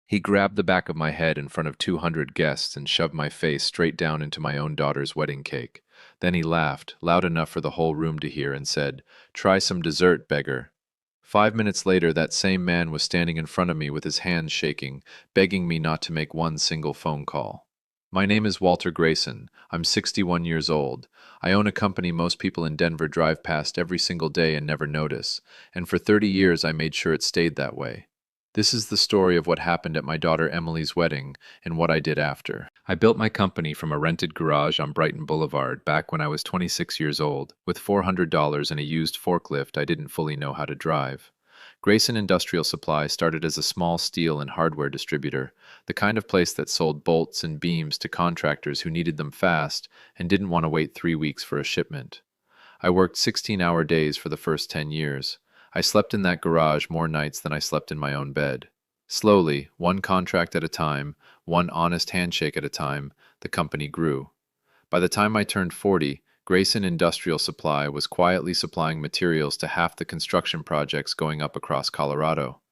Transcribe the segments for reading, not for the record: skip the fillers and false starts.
He grabbed the back of my head in front of 200 guests and shoved my face straight down into my own daughter's wedding cake. Then he laughed, loud enough for the whole room to hear, and said, "Try some dessert, beggar." 5 minutes later, that same man was standing in front of me with his hands shaking, begging me not to make one single phone call. My name is Walter Grayson. I'm 61 years old. I own a company most people in Denver drive past every single day and never notice, and for 30 years I made sure it stayed that way. This is the story of what happened at my daughter Emily's wedding and what I did after. I built my company from a rented garage on Brighton Boulevard back when I was 26 years old, with $400 and a used forklift I didn't fully know how to drive. Grayson Industrial Supply started as a small steel and hardware distributor, the kind of place that sold bolts and beams to contractors who needed them fast and didn't want to wait 3 weeks for a shipment. I worked 16-hour days for the first 10 years. I slept in that garage more nights than I slept in my own bed. Slowly, one contract at a time, one honest handshake at a time, the company grew. By the time I turned 40, Grayson Industrial Supply was quietly supplying materials to half the construction projects going up across Colorado.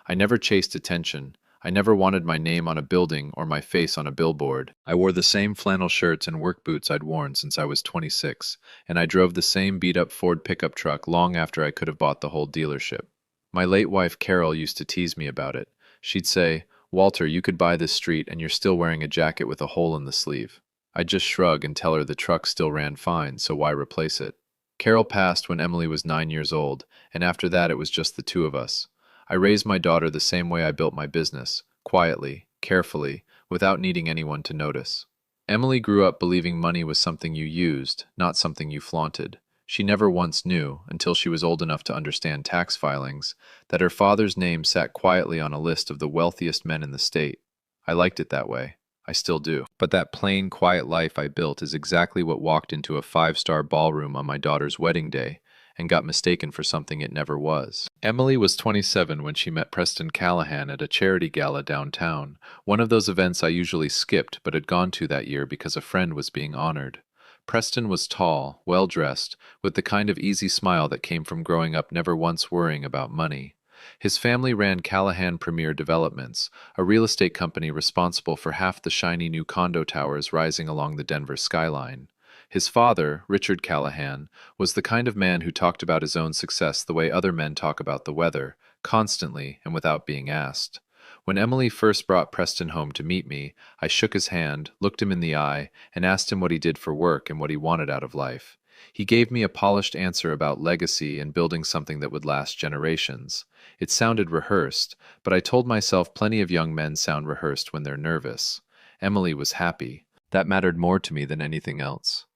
I never chased attention. I never wanted my name on a building or my face on a billboard. I wore the same flannel shirts and work boots I'd worn since I was 26, and I drove the same beat-up Ford pickup truck long after I could have bought the whole dealership. My late wife Carol used to tease me about it. She'd say, "Walter, you could buy this street and you're still wearing a jacket with a hole in the sleeve." I'd just shrug and tell her the truck still ran fine, so why replace it? Carol passed when Emily was 9 years old, and after that it was just the two of us. I raised my daughter the same way I built my business, quietly, carefully, without needing anyone to notice. Emily grew up believing money was something you used, not something you flaunted. She never once knew, until she was old enough to understand tax filings, that her father's name sat quietly on a list of the wealthiest men in the state. I liked it that way. I still do. But that plain, quiet life I built is exactly what walked into a five-star ballroom on my daughter's wedding day and got mistaken for something it never was. Emily was 27 when she met Preston Callahan at a charity gala downtown, one of those events I usually skipped but had gone to that year because a friend was being honored. Preston was tall, well-dressed, with the kind of easy smile that came from growing up never once worrying about money. His family ran Callahan Premier Developments, a real estate company responsible for half the shiny new condo towers rising along the Denver skyline. His father, Richard Callahan, was the kind of man who talked about his own success the way other men talk about the weather, constantly and without being asked. When Emily first brought Preston home to meet me, I shook his hand, looked him in the eye, and asked him what he did for work and what he wanted out of life. He gave me a polished answer about legacy and building something that would last generations. It sounded rehearsed, but I told myself plenty of young men sound rehearsed when they're nervous. Emily was happy. That mattered more to me than anything else.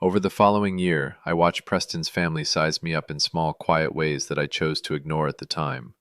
Over the following year, I watched Preston's family size me up in small, quiet ways that I chose to ignore at the time.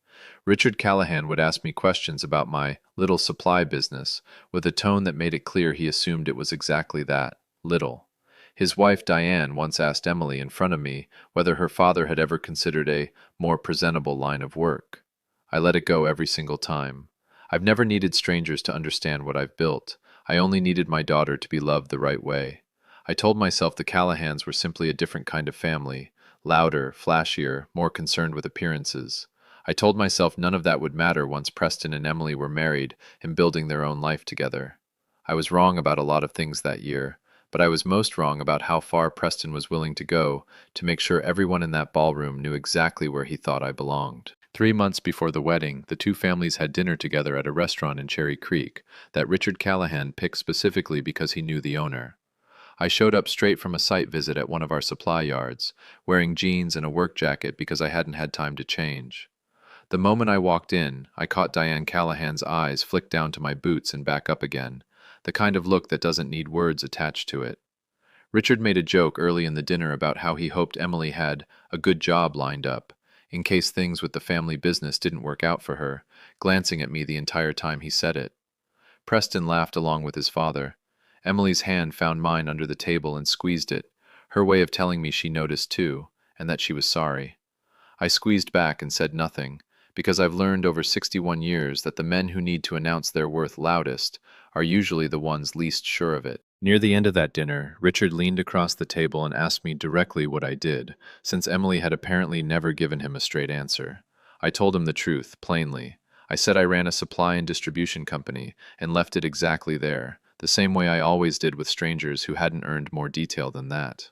Richard Callahan would ask me questions about my little supply business, with a tone that made it clear he assumed it was exactly that, little. His wife Diane once asked Emily in front of me whether her father had ever considered a more presentable line of work. I let it go every single time. I've never needed strangers to understand what I've built. I only needed my daughter to be loved the right way. I told myself the Callahans were simply a different kind of family, louder, flashier, more concerned with appearances. I told myself none of that would matter once Preston and Emily were married and building their own life together. I was wrong about a lot of things that year, but I was most wrong about how far Preston was willing to go to make sure everyone in that ballroom knew exactly where he thought I belonged. 3 months before the wedding, the two families had dinner together at a restaurant in Cherry Creek that Richard Callahan picked specifically because he knew the owner. I showed up straight from a site visit at one of our supply yards, wearing jeans and a work jacket because I hadn't had time to change. The moment I walked in, I caught Diane Callahan's eyes flick down to my boots and back up again, the kind of look that doesn't need words attached to it. Richard made a joke early in the dinner about how he hoped Emily had a good job lined up, in case things with the family business didn't work out for her, glancing at me the entire time he said it. Preston laughed along with his father. Emily's hand found mine under the table and squeezed it, her way of telling me she noticed too, and that she was sorry. I squeezed back and said nothing, because I've learned over 61 years that the men who need to announce their worth loudest are usually the ones least sure of it. Near the end of that dinner, Richard leaned across the table and asked me directly what I did, since Emily had apparently never given him a straight answer. I told him the truth, plainly. I said I ran a supply and distribution company and left it exactly there, the same way I always did with strangers who hadn't earned more detail than that.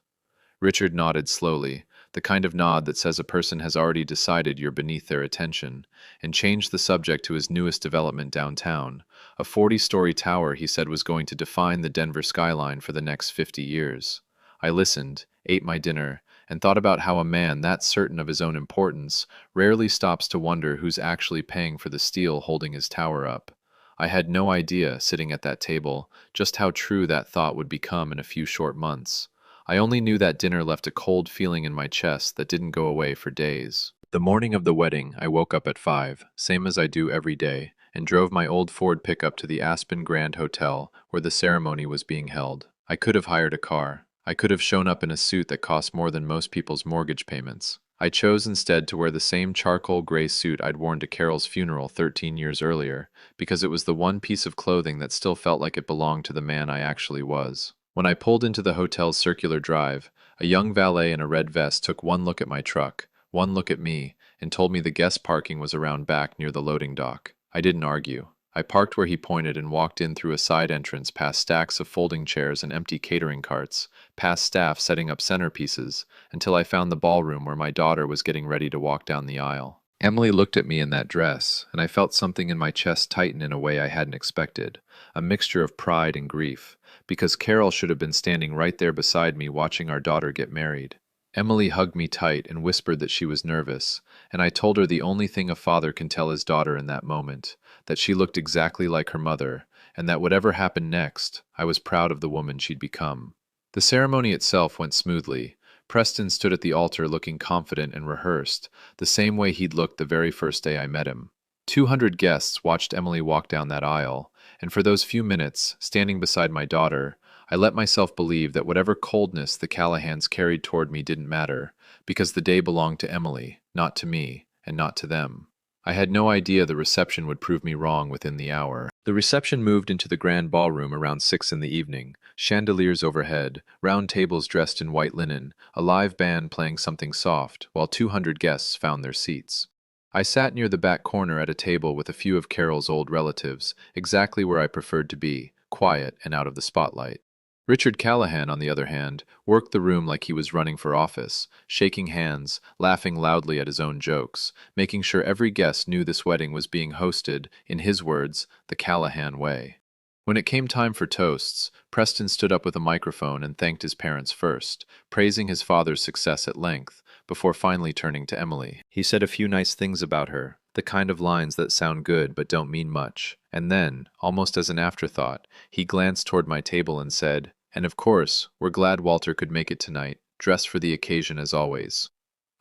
Richard nodded slowly, the kind of nod that says a person has already decided you're beneath their attention, and changed the subject to his newest development downtown, a 40-story tower he said was going to define the Denver skyline for the next 50 years. I listened, ate my dinner, and thought about how a man that certain of his own importance rarely stops to wonder who's actually paying for the steel holding his tower up. I had no idea, sitting at that table, just how true that thought would become in a few short months. I only knew that dinner left a cold feeling in my chest that didn't go away for days. The morning of the wedding, I woke up at 5, same as I do every day, and drove my old Ford pickup to the Aspen Grand Hotel, where the ceremony was being held. I could have hired a car. I could have shown up in a suit that cost more than most people's mortgage payments. I chose instead to wear the same charcoal gray suit I'd worn to Carol's funeral 13 years earlier, because it was the one piece of clothing that still felt like it belonged to the man I actually was. When I pulled into the hotel's circular drive, a young valet in a red vest took one look at my truck, one look at me, and told me the guest parking was around back near the loading dock. I didn't argue. I parked where he pointed and walked in through a side entrance past stacks of folding chairs and empty catering carts, past staff setting up centerpieces, until I found the ballroom where my daughter was getting ready to walk down the aisle. Emily looked at me in that dress, and I felt something in my chest tighten in a way I hadn't expected, a mixture of pride and grief, because Carol should have been standing right there beside me watching our daughter get married. Emily hugged me tight and whispered that she was nervous, and I told her the only thing a father can tell his daughter in that moment, that she looked exactly like her mother, and that whatever happened next, I was proud of the woman she'd become. The ceremony itself went smoothly. Preston stood at the altar looking confident and rehearsed, the same way he'd looked the very first day I met him. 200 guests watched Emily walk down that aisle, and for those few minutes, standing beside my daughter, I let myself believe that whatever coldness the Callahans carried toward me didn't matter, because the day belonged to Emily, not to me, and not to them. I had no idea the reception would prove me wrong within the hour. The reception moved into the grand ballroom around 6 in the evening, chandeliers overhead, round tables dressed in white linen, a live band playing something soft, while 200 guests found their seats. I sat near the back corner at a table with a few of Carol's old relatives, exactly where I preferred to be, quiet and out of the spotlight. Richard Callahan, on the other hand, worked the room like he was running for office, shaking hands, laughing loudly at his own jokes, making sure every guest knew this wedding was being hosted, in his words, the Callahan way. When it came time for toasts, Preston stood up with a microphone and thanked his parents first, praising his father's success at length, before finally turning to Emily. He said a few nice things about her, the kind of lines that sound good but don't mean much, and then, almost as an afterthought, he glanced toward my table and said, "And of course, we're glad Walter could make it tonight, dressed for the occasion as always."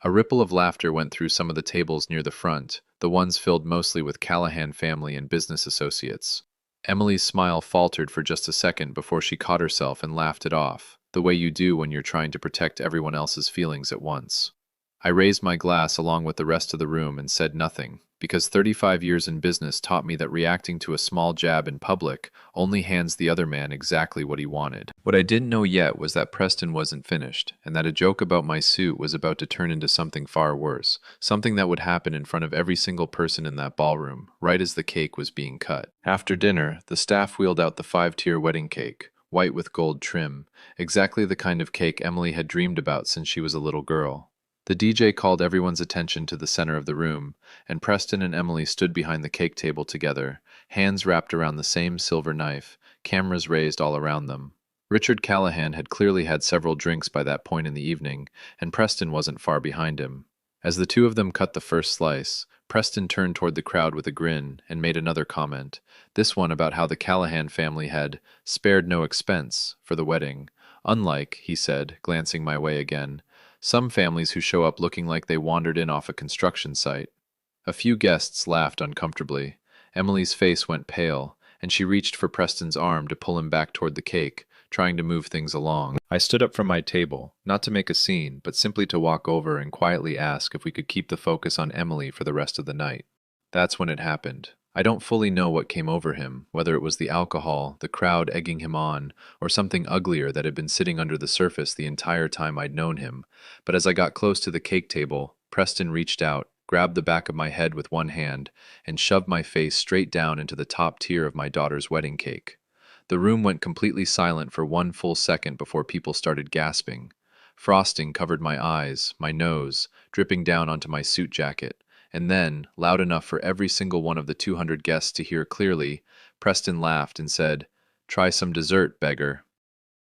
A ripple of laughter went through some of the tables near the front, the ones filled mostly with Callahan family and business associates. Emily's smile faltered for just a second before she caught herself and laughed it off, the way you do when you're trying to protect everyone else's feelings at once. I raised my glass along with the rest of the room and said nothing, because 35 years in business taught me that reacting to a small jab in public only hands the other man exactly what he wanted. What I didn't know yet was that Preston wasn't finished, and that a joke about my suit was about to turn into something far worse, something that would happen in front of every single person in that ballroom, right as the cake was being cut. After dinner, the staff wheeled out the 5-tier wedding cake, white with gold trim, exactly the kind of cake Emily had dreamed about since she was a little girl. The DJ called everyone's attention to the center of the room, and Preston and Emily stood behind the cake table together, hands wrapped around the same silver knife, cameras raised all around them. Richard Callahan had clearly had several drinks by that point in the evening, and Preston wasn't far behind him. As the two of them cut the first slice, Preston turned toward the crowd with a grin and made another comment, this one about how the Callahan family had spared no expense for the wedding, unlike, he said, glancing my way again, some families who show up looking like they wandered in off a construction site. A few guests laughed uncomfortably. Emily's face went pale, and she reached for Preston's arm to pull him back toward the cake, trying to move things along. I stood up from my table, not to make a scene, but simply to walk over and quietly ask if we could keep the focus on Emily for the rest of the night. That's when it happened. I don't fully know what came over him, whether it was the alcohol, the crowd egging him on, or something uglier that had been sitting under the surface the entire time I'd known him, but as I got close to the cake table, Preston reached out, grabbed the back of my head with one hand, and shoved my face straight down into the top tier of my daughter's wedding cake. The room went completely silent for one full second before people started gasping. Frosting covered my eyes, my nose, dripping down onto my suit jacket, and then, loud enough for every single one of the 200 guests to hear clearly, Preston laughed and said, "Try some dessert, beggar."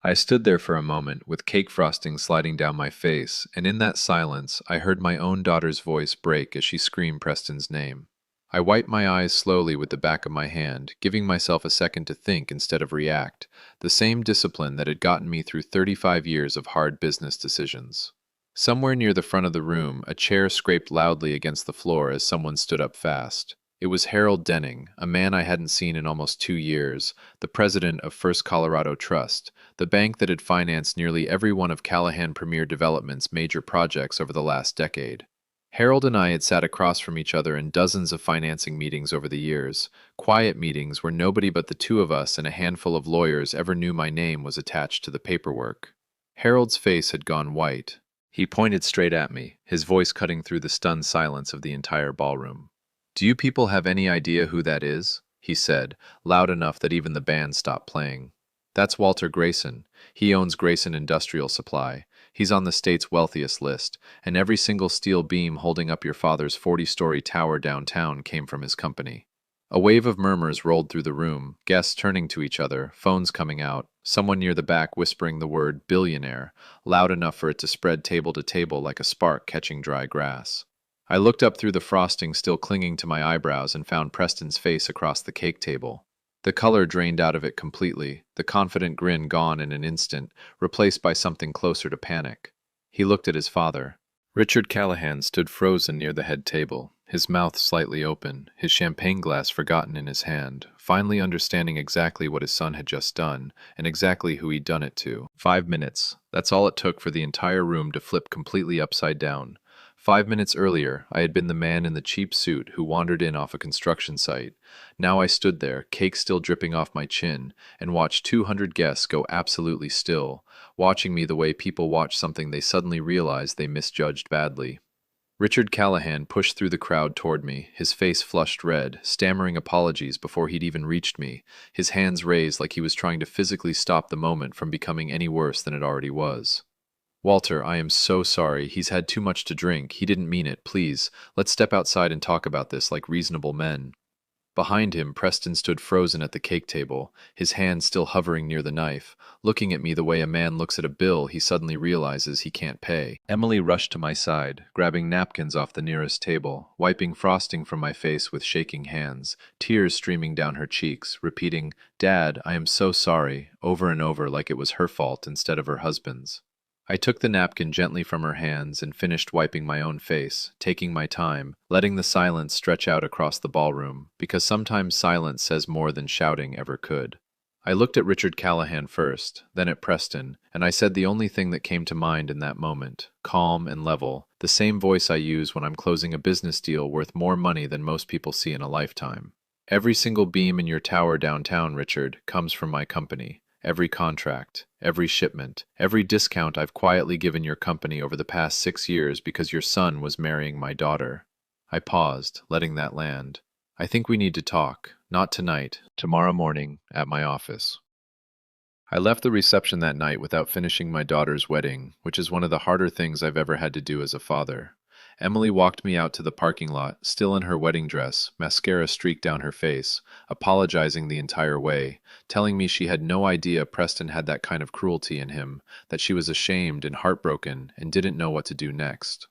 I stood there for a moment, with cake frosting sliding down my face, and in that silence, I heard my own daughter's voice break as she screamed Preston's name. I wiped my eyes slowly with the back of my hand, giving myself a second to think instead of react, the same discipline that had gotten me through 35 years of hard business decisions. Somewhere near the front of the room, a chair scraped loudly against the floor as someone stood up fast. It was Harold Denning, a man I hadn't seen in almost 2 years, the president of First Colorado Trust, the bank that had financed nearly every one of Callahan Premier Development's major projects over the last decade. Harold and I had sat across from each other in dozens of financing meetings over the years, quiet meetings where nobody but the two of us and a handful of lawyers ever knew my name was attached to the paperwork. Harold's face had gone white. He pointed straight at me, his voice cutting through the stunned silence of the entire ballroom. "Do you people have any idea who that is?" he said, loud enough that even the band stopped playing. "That's Walter Grayson. He owns Grayson Industrial Supply. He's on the state's wealthiest list, and every single steel beam holding up your father's 40-story tower downtown came from his company." A wave of murmurs rolled through the room, guests turning to each other, phones coming out, someone near the back whispering the word billionaire, loud enough for it to spread table to table like a spark catching dry grass. I looked up through the frosting still clinging to my eyebrows and found Preston's face across the cake table. The color drained out of it completely, the confident grin gone in an instant, replaced by something closer to panic. He looked at his father. Richard Callahan stood frozen near the head table, his mouth slightly open, his champagne glass forgotten in his hand, finally understanding exactly what his son had just done, and exactly who he'd done it to. 5 minutes. That's all it took for the entire room to flip completely upside down. 5 minutes earlier, I had been the man in the cheap suit who wandered in off a construction site. Now I stood there, cake still dripping off my chin, and watched 200 guests go absolutely still, watching me the way people watch something they suddenly realize they misjudged badly. Richard Callahan pushed through the crowd toward me, his face flushed red, stammering apologies before he'd even reached me, his hands raised like he was trying to physically stop the moment from becoming any worse than it already was. "Walter, I am so sorry. He's had too much to drink. He didn't mean it. Please, let's step outside and talk about this like reasonable men." Behind him, Preston stood frozen at the cake table, his hand still hovering near the knife, looking at me the way a man looks at a bill he suddenly realizes he can't pay. Emily rushed to my side, grabbing napkins off the nearest table, wiping frosting from my face with shaking hands, tears streaming down her cheeks, repeating, "Dad, I am so sorry," over and over like it was her fault instead of her husband's. I took the napkin gently from her hands and finished wiping my own face, taking my time, letting the silence stretch out across the ballroom, because sometimes silence says more than shouting ever could. I looked at Richard Callahan first, then at Preston, and I said the only thing that came to mind in that moment, calm and level, the same voice I use when I'm closing a business deal worth more money than most people see in a lifetime. "Every single beam in your tower downtown, Richard, comes from my company. Every contract, every shipment, every discount I've quietly given your company over the past 6 years because your son was marrying my daughter." I paused, letting that land. "I think we need to talk, not tonight, tomorrow morning, at my office." I left the reception that night without finishing my daughter's wedding, which is one of the harder things I've ever had to do as a father. Emily walked me out to the parking lot, still in her wedding dress, mascara streaked down her face, apologizing the entire way, telling me she had no idea Preston had that kind of cruelty in him, that she was ashamed and heartbroken and didn't know what to do next.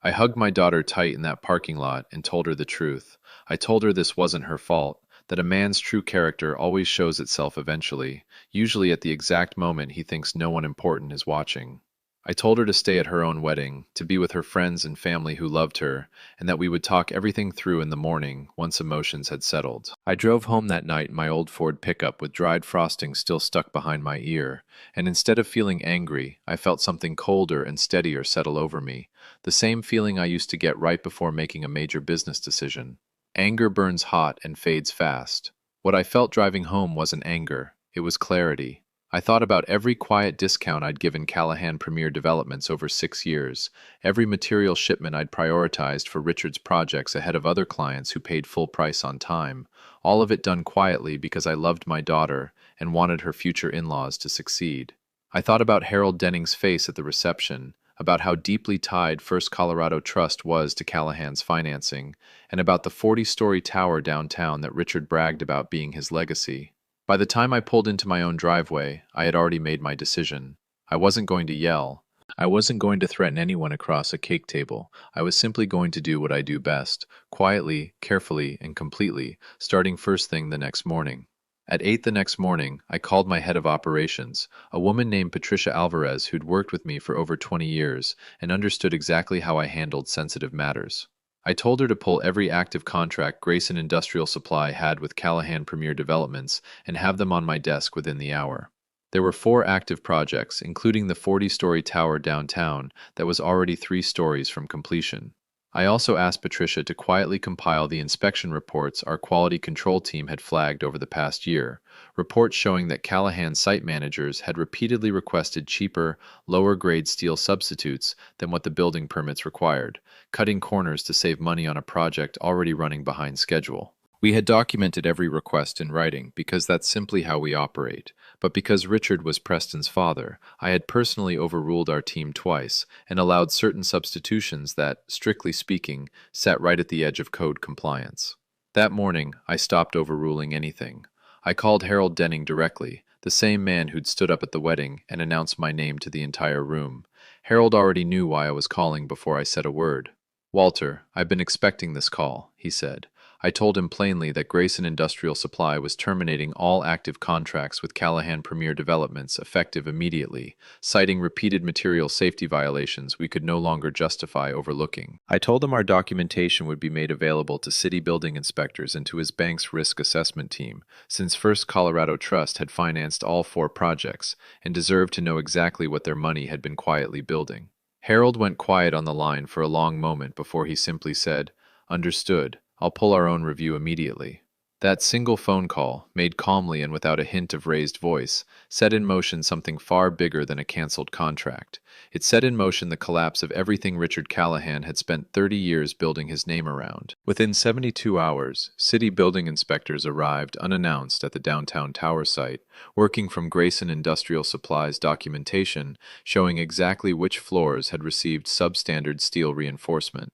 I hugged my daughter tight in that parking lot and told her the truth. I told her this wasn't her fault, that a man's true character always shows itself eventually, usually at the exact moment he thinks no one important is watching. I told her to stay at her own wedding, to be with her friends and family who loved her, and that we would talk everything through in the morning, once emotions had settled. I drove home that night in my old Ford pickup with dried frosting still stuck behind my ear, and instead of feeling angry, I felt something colder and steadier settle over me, the same feeling I used to get right before making a major business decision. Anger burns hot and fades fast. What I felt driving home wasn't anger, it was clarity. I thought about every quiet discount I'd given Callahan Premier Developments over 6 years, every material shipment I'd prioritized for Richard's projects ahead of other clients who paid full price on time, all of it done quietly because I loved my daughter and wanted her future in-laws to succeed. I thought about Harold Denning's face at the reception, about how deeply tied First Colorado Trust was to Callahan's financing, and about the 40-story tower downtown that Richard bragged about being his legacy. By the time I pulled into my own driveway, I had already made my decision. I wasn't going to yell. I wasn't going to threaten anyone across a cake table. I was simply going to do what I do best, quietly, carefully, and completely, starting first thing the next morning. At 8 the next morning, I called my head of operations, a woman named Patricia Alvarez who'd worked with me for over 20 years and understood exactly how I handled sensitive matters. I told her to pull every active contract Grayson Industrial Supply had with Callahan Premier Developments and have them on my desk within the hour. There were 4 active projects, including the 40-story tower downtown that was already 3 stories from completion. I also asked Patricia to quietly compile the inspection reports our quality control team had flagged over the past year, reports showing that Callahan site managers had repeatedly requested cheaper, lower-grade steel substitutes than what the building permits required, cutting corners to save money on a project already running behind schedule. We had documented every request in writing because that's simply how we operate, but because Richard was Preston's father, I had personally overruled our team twice and allowed certain substitutions that, strictly speaking, sat right at the edge of code compliance. That morning, I stopped overruling anything. I called Harold Denning directly, the same man who'd stood up at the wedding and announced my name to the entire room. Harold already knew why I was calling before I said a word. "Walter, I've been expecting this call," he said. I told him plainly that Grayson Industrial Supply was terminating all active contracts with Callahan Premier Developments effective immediately, citing repeated material safety violations we could no longer justify overlooking. I told him our documentation would be made available to city building inspectors and to his bank's risk assessment team, since First Colorado Trust had financed all 4 projects and deserved to know exactly what their money had been quietly building. Harold went quiet on the line for a long moment before he simply said, "Understood. I'll pull our own review immediately." That single phone call, made calmly and without a hint of raised voice, set in motion something far bigger than a canceled contract. It set in motion the collapse of everything Richard Callahan had spent 30 years building his name around. Within 72 hours, city building inspectors arrived unannounced at the downtown tower site, working from Grayson Industrial Supply's documentation showing exactly which floors had received substandard steel reinforcement.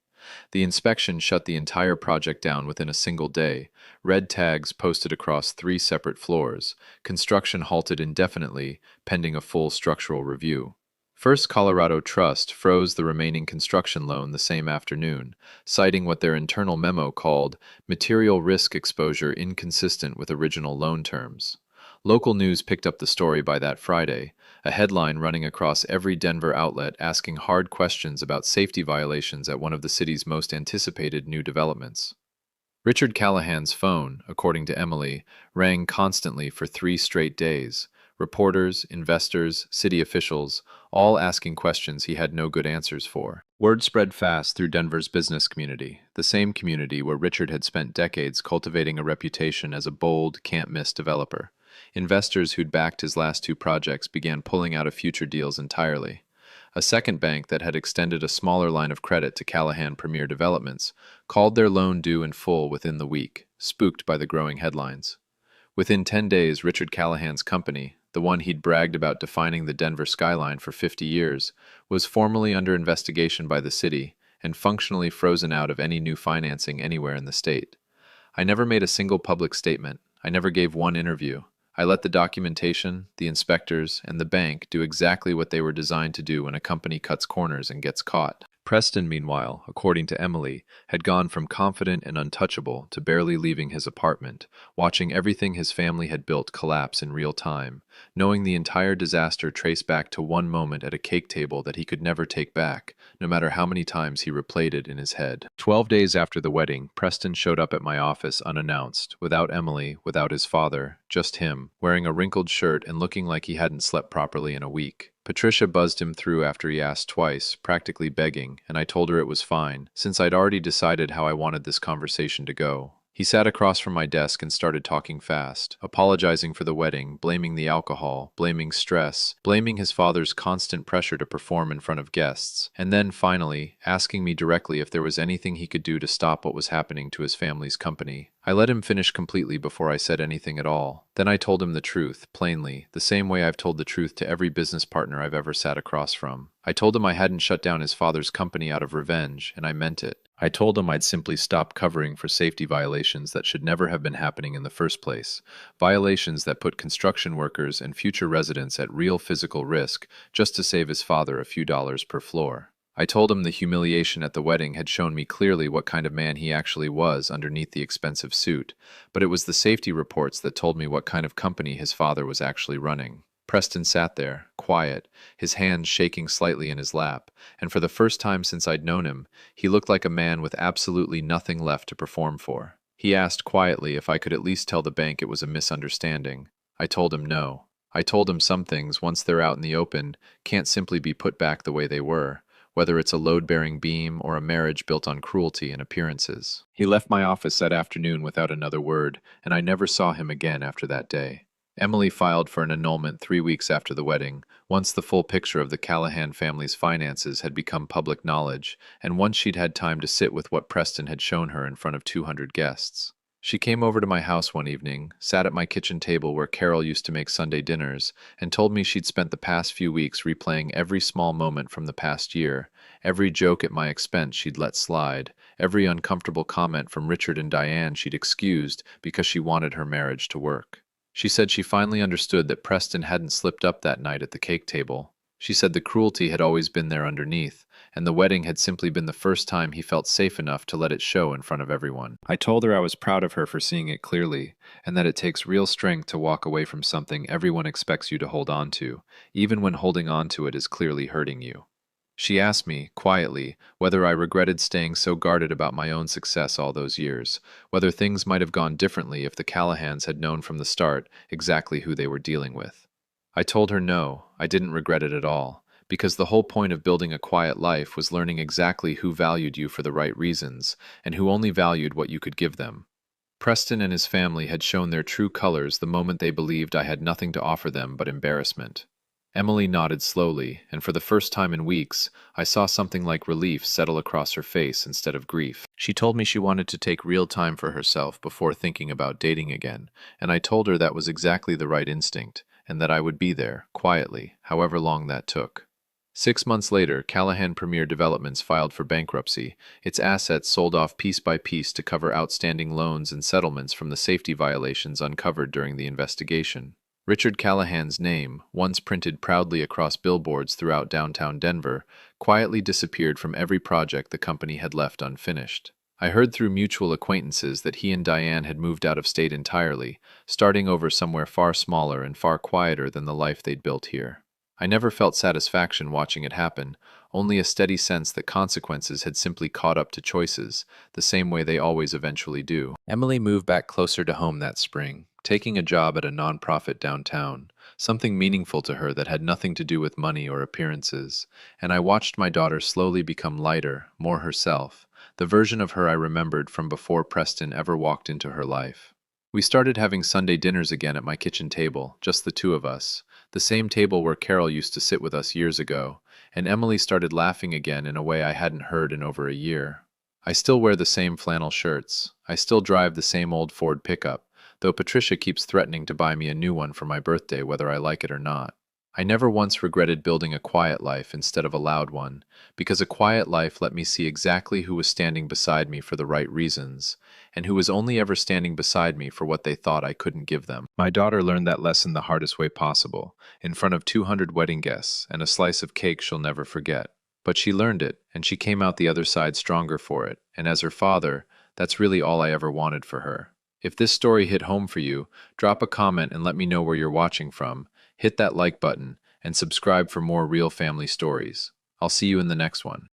The inspection shut the entire project down within a single day, red tags posted across 3 separate floors, construction halted indefinitely, pending a full structural review. First Colorado Trust froze the remaining construction loan the same afternoon, citing what their internal memo called material risk exposure inconsistent with original loan terms. Local news picked up the story by that Friday, a headline running across every Denver outlet asking hard questions about safety violations at one of the city's most anticipated new developments. Richard Callahan's phone, according to Emily, rang constantly for 3 straight days. Reporters, investors, city officials, all asking questions he had no good answers for. Word spread fast through Denver's business community, the same community where Richard had spent decades cultivating a reputation as a bold, can't-miss developer. Investors who'd backed his last 2 projects began pulling out of future deals entirely. A second bank that had extended a smaller line of credit to Callahan Premier Developments called their loan due in full within the week, spooked by the growing headlines. Within 10 days, Richard Callahan's company, the one he'd bragged about defining the Denver skyline for 50 years, was formally under investigation by the city and functionally frozen out of any new financing anywhere in the state. I never made a single public statement. I never gave one interview. I let the documentation, the inspectors, and the bank do exactly what they were designed to do when a company cuts corners and gets caught. Preston, meanwhile, according to Emily, had gone from confident and untouchable to barely leaving his apartment, watching everything his family had built collapse in real time, knowing the entire disaster traced back to one moment at a cake table that he could never take back, no matter how many times he replayed it in his head. 12 days after the wedding, Preston showed up at my office unannounced, without Emily, without his father, just him, wearing a wrinkled shirt and looking like he hadn't slept properly in a week. Patricia buzzed him through after he asked twice, practically begging, and I told her it was fine, since I'd already decided how I wanted this conversation to go. He sat across from my desk and started talking fast, apologizing for the wedding, blaming the alcohol, blaming stress, blaming his father's constant pressure to perform in front of guests, and then, finally, asking me directly if there was anything he could do to stop what was happening to his family's company. I let him finish completely before I said anything at all. Then I told him the truth, plainly, the same way I've told the truth to every business partner I've ever sat across from. I told him I hadn't shut down his father's company out of revenge, and I meant it. I told him I'd simply stop covering for safety violations that should never have been happening in the first place, violations that put construction workers and future residents at real physical risk just to save his father a few dollars per floor. I told him the humiliation at the wedding had shown me clearly what kind of man he actually was underneath the expensive suit, but it was the safety reports that told me what kind of company his father was actually running. Preston sat there, quiet, his hands shaking slightly in his lap, and for the first time since I'd known him, he looked like a man with absolutely nothing left to perform for. He asked quietly if I could at least tell the bank it was a misunderstanding. I told him no. I told him some things, once they're out in the open, can't simply be put back the way they were, whether it's a load-bearing beam or a marriage built on cruelty and appearances. He left my office that afternoon without another word, and I never saw him again after that day. Emily filed for an annulment 3 weeks after the wedding, once the full picture of the Callahan family's finances had become public knowledge, and once she'd had time to sit with what Preston had shown her in front of 200 guests. She came over to my house one evening, sat at my kitchen table where Carol used to make Sunday dinners, and told me she'd spent the past few weeks replaying every small moment from the past year, every joke at my expense she'd let slide, every uncomfortable comment from Richard and Diane she'd excused because she wanted her marriage to work. She said she finally understood that Preston hadn't slipped up that night at the cake table. She said the cruelty had always been there underneath, and the wedding had simply been the first time he felt safe enough to let it show in front of everyone. I told her I was proud of her for seeing it clearly, and that it takes real strength to walk away from something everyone expects you to hold on to, even when holding on to it is clearly hurting you. She asked me, quietly, whether I regretted staying so guarded about my own success all those years, whether things might have gone differently if the Callahans had known from the start exactly who they were dealing with. I told her no, I didn't regret it at all, because the whole point of building a quiet life was learning exactly who valued you for the right reasons, and who only valued what you could give them. Preston and his family had shown their true colors the moment they believed I had nothing to offer them but embarrassment. Emily nodded slowly, and for the first time in weeks, I saw something like relief settle across her face instead of grief. She told me she wanted to take real time for herself before thinking about dating again, and I told her that was exactly the right instinct, and that I would be there, quietly, however long that took. 6 months later, Callahan Premier Developments filed for bankruptcy, its assets sold off piece by piece to cover outstanding loans and settlements from the safety violations uncovered during the investigation. Richard Callahan's name, once printed proudly across billboards throughout downtown Denver, quietly disappeared from every project the company had left unfinished. I heard through mutual acquaintances that he and Diane had moved out of state entirely, starting over somewhere far smaller and far quieter than the life they'd built here. I never felt satisfaction watching it happen, only a steady sense that consequences had simply caught up to choices, the same way they always eventually do. Emily moved back closer to home that spring, taking a job at a nonprofit downtown, something meaningful to her that had nothing to do with money or appearances, and I watched my daughter slowly become lighter, more herself, the version of her I remembered from before Preston ever walked into her life. We started having Sunday dinners again at my kitchen table, just the two of us, the same table where Carol used to sit with us years ago, and Emily started laughing again in a way I hadn't heard in over a year. I still wear the same flannel shirts. I still drive the same old Ford pickup, though Patricia keeps threatening to buy me a new one for my birthday whether I like it or not. I never once regretted building a quiet life instead of a loud one, because a quiet life let me see exactly who was standing beside me for the right reasons, and who was only ever standing beside me for what they thought I couldn't give them. My daughter learned that lesson the hardest way possible, in front of 200 wedding guests and a slice of cake she'll never forget. But she learned it, and she came out the other side stronger for it, and as her father, that's really all I ever wanted for her. If this story hit home for you, drop a comment and let me know where you're watching from. Hit that like button, and subscribe for more real family stories. I'll see you in the next one.